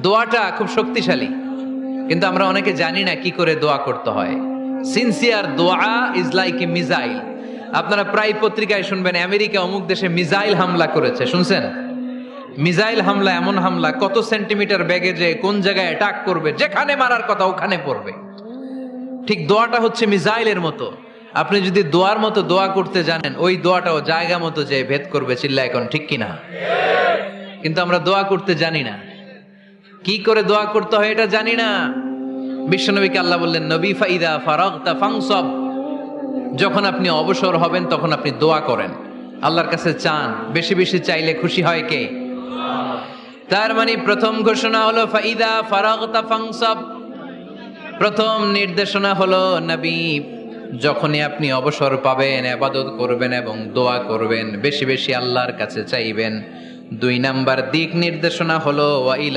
দোয়াটা খুব শক্তিশালী, কিন্তু আমরা অনেকে জানি না কি করে দোয়া করতে হয়। সিনসিয়ার দোয়া ইজ লাইক এ মিসাইল। আপনারা প্রায় পত্রিকায় শুনবেন আমেরিকা অমুক দেশে মিসাইল হামলা করেছে, শুনছেন? মিসাইল হামলা এমন হামলা, কত সেন্টিমিটার ব্যাগে যে কোন জায়গায় অ্যাটাক করবে, যেখানে মারার কথা ওখানে পড়বে। ঠিক দোয়াটা হচ্ছে মিসাইলের মতো। আপনি যদি দোয়ার মতো দোয়া করতে জানেন, ওই দোয়াটাও জায়গা মতো যে ভেদ করবে। চিল্লা এখন ঠিক কিনা? কিন্তু আমরা দোয়া করতে জানি না, কি করে দোয়া করতে হয় এটা জানি না। বিশ্বনবীকে আল্লাহ বললেন, নবী ফাইদা ফারাগতা ফানসাব, যখন আপনি অবসর হবেন তখন আপনি দোয়া করেন, আল্লাহর কাছে চান। বেশি বেশি চাইলে খুশি হয় কে? তার মানে প্রথম ঘোষণা হলো ফাইদা ফারাগতা ফানসাব। প্রথম নির্দেশনা হলো, নবী যখনই আপনি অবসর পাবেন ইবাদত করবেন এবং দোয়া করবেন, বেশি বেশি আল্লাহর কাছে চাইবেন। 2 নাম্বার দিক নির্দেশনা হলো ওয়াইলা